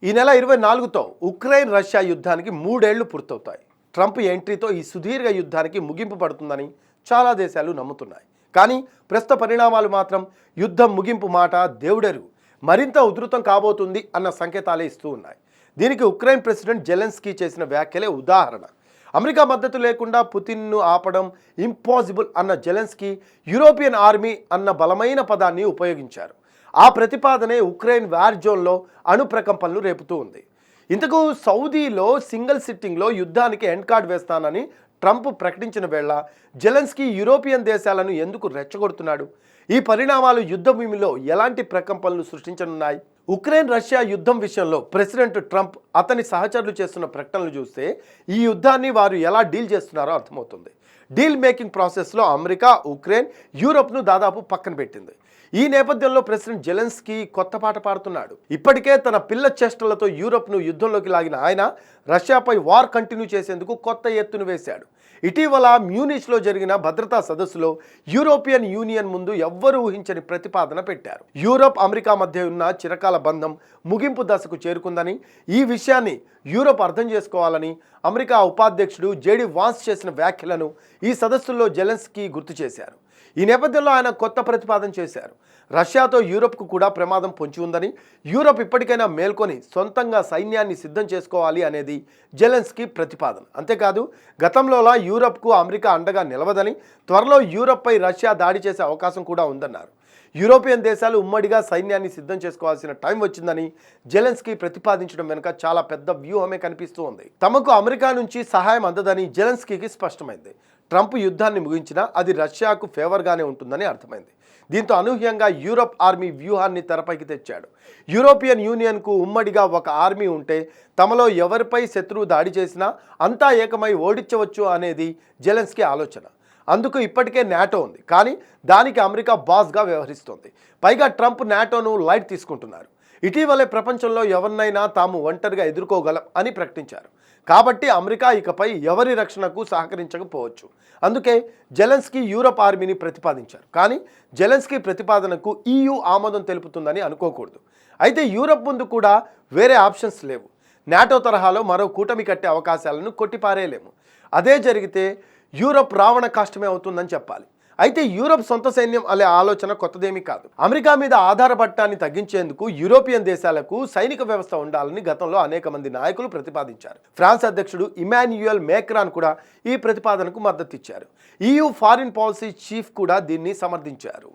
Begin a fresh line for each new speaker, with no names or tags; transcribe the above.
ఈ నెల 24తో Ukraine Russia యుద్ధానికి 3 ఏళ్లు పూర్తవుతాయి. ట్రంప్ ఎంట్రీతో ఈ సుదీర్ఘ యుద్ధానికి ముగింపు పడుతుందని చాలా దేశాలు నమ్ముతున్నాయి. కానీ ప్రస్తుత పరిణామాలు మాత్రం యుద్ధం ముగింపు మాట దేవుడెరుగు మరింత ఉధృతం కాబోతుంది అన్న సంకేతాలే ఇస్తూ ఉన్నాయి. దీనికి ఉక్రెయిన్ ప్రెసిడెంట్ జెలెన్స్కీ చేసిన వ్యాఖ్యలే ఉదాహరణ. అమెరికా మద్దతు లేకుండా పుతిన్ను ఆపడం ఇంపాసిబుల్ అన్న జెలెన్స్కీ యూరోపియన్ ఆర్మీ అన్న బలమైన పదాన్ని ఉపయోగించారు. ఆ ప్రతిపాదనే ఉక్రెయిన్ వార్ జోన్లో అణు ప్రకంపనలు రేపుతూ ఉంది. ఇంతకు సౌదీలో సింగిల్ సిట్టింగ్లో యుద్ధానికి ఎండ్ కార్డ్ వేస్తానని ట్రంప్ ప్రకటించిన వేళ జెలెన్స్కీ యూరోపియన్ దేశాలను ఎందుకు రెచ్చగొడుతున్నాడు? ఈ పరిణామాలు యుద్ధ భూమిలో ఎలాంటి ప్రకంపనలు సృష్టించనున్నాయి? ఉక్రెయిన్ రష్యా యుద్ధం విషయంలో ప్రెసిడెంట్ ట్రంప్ అతని సహచరులు చేస్తున్న ప్రకటనలు చూస్తే ఈ యుద్ధాన్ని వారు ఎలా డీల్ చేస్తున్నారో అర్థమవుతుంది. డీల్ మేకింగ్ ప్రాసెస్లో అమెరికా, ఉక్రెయిన్, యూరోప్ను దాదాపు పక్కన పెట్టింది. ఈ నేపథ్యంలో ప్రెసిడెంట్ జెలెన్స్కీ కొత్త పాట పాడుతున్నాడు. ఇప్పటికే తన పిల్ల చేష్టలతో యూరోప్ను యుద్ధంలోకి లాగిన ఆయన రష్యాపై వార్ కంటిన్యూ చేసేందుకు కొత్త ఎత్తును వేశాడు. ఇటీవల మ్యూనిచ్లో జరిగిన భద్రతా సదస్సులో యూరోపియన్ యూనియన్ ముందు ఎవ్వరూ ఊహించని ప్రతిపాదన పెట్టారు. యూరోప్, అమెరికా మధ్య ఉన్న చిరకాల బంధం ముగింపు దశకు చేరుకుందని, ఈ విషయాన్ని యూరోప్ అర్థం చేసుకోవాలని అమెరికా ఉపాధ్యక్షుడు జేడీ వాన్స్ చేసిన వ్యాఖ్యలను ఈ సదస్సుల్లో జెలెన్స్కీ గుర్తు చేశారు. ఈ నేపథ్యంలో ఆయన కొత్త ప్రతిపాదన చేశారు. రష్యాతో యూరోప్కు కూడా ప్రమాదం పొంచి ఉందని, యూరోప్ ఇప్పటికైనా మేల్కొని సొంతంగా సైన్యాన్ని సిద్ధం చేసుకోవాలి అనేది జెలెన్స్కీ ప్రతిపాదన. అంతేకాదు, గతంలోలా యూరోప్కు అమెరికా అండగా నిలవదని, త్వరలో యూరోప్పై రష్యా దాడి చేసే అవకాశం కూడా ఉందన్నారు. యూరోపియన్ దేశాలు ఉమ్మడిగా సైన్యాన్ని సిద్ధం చేసుకోవాల్సిన టైం వచ్చిందని జెలెన్స్కీ ప్రతిపాదించడం వెనుక చాలా పెద్ద వ్యూహమే కనిపిస్తూ ఉంది. తమకు అమెరికా నుంచి సహాయం అందదని జెలెన్స్కీకి స్పష్టమైంది. ట్రంప్ యుద్ధాన్ని ముగించినా అది రష్యాకు ఫేవర్గానే ఉంటుందని అర్థమైంది. దీంతో అనూహ్యంగా యూరోప్ ఆర్మీ వ్యూహాన్ని తెరపైకి తెచ్చాడు. యూరోపియన్ యూనియన్కు ఉమ్మడిగా ఒక ఆర్మీ ఉంటే తమలో ఎవరిపై శత్రువు దాడి చేసినా అంతా ఏకమై ఓడించవచ్చు అనేది జెలెన్స్కీ ఆలోచన. అందుకు ఇప్పటికే నాటో ఉంది, కానీ దానికి అమెరికా బాస్గా వ్యవహరిస్తోంది. పైగా ట్రంప్ నాటోను లైట్ తీసుకుంటున్నారు. ఇటీవలే ప్రపంచంలో ఎవరినైనా తాము ఒంటరిగా ఎదుర్కోగలం అని ప్రకటించారు. కాబట్టి అమెరికా ఇకపై ఎవరి రక్షణకు సహకరించకపోవచ్చు. అందుకే జెలెన్స్కీ యూరోప్ ఆర్మీని ప్రతిపాదించారు. కానీ జెలెన్స్కీ ప్రతిపాదనకు EU ఆమోదం తెలుపుతుందని అనుకోకూడదు. అయితే యూరోప్ ముందు కూడా వేరే ఆప్షన్స్ లేవు. నాటో తరహాలో మరో కూటమి కట్టే అవకాశాలను కొట్టిపారేయలేము. అదే జరిగితే యూరోప్ రావణ కాష్టమే అవుతుందని చెప్పాలి. అయితే యూరోప్ సొంత సైన్యం అనే ఆలోచన కొత్తదేమీ కాదు. అమెరికా మీద ఆధారపడటాన్ని తగ్గించేందుకు యూరోపియన్ దేశాలకు సైనిక వ్యవస్థ ఉండాలని గతంలో అనేక మంది నాయకులు ప్రతిపాదించారు. ఫ్రాన్స్ అధ్యక్షుడు ఇమాన్యుయల్ మేక్రాన్ కూడా ఈ ప్రతిపాదనకు మద్దతు ఇచ్చారు. EU ఫారిన్ పాలసీ చీఫ్ కూడా దీన్ని సమర్థించారు.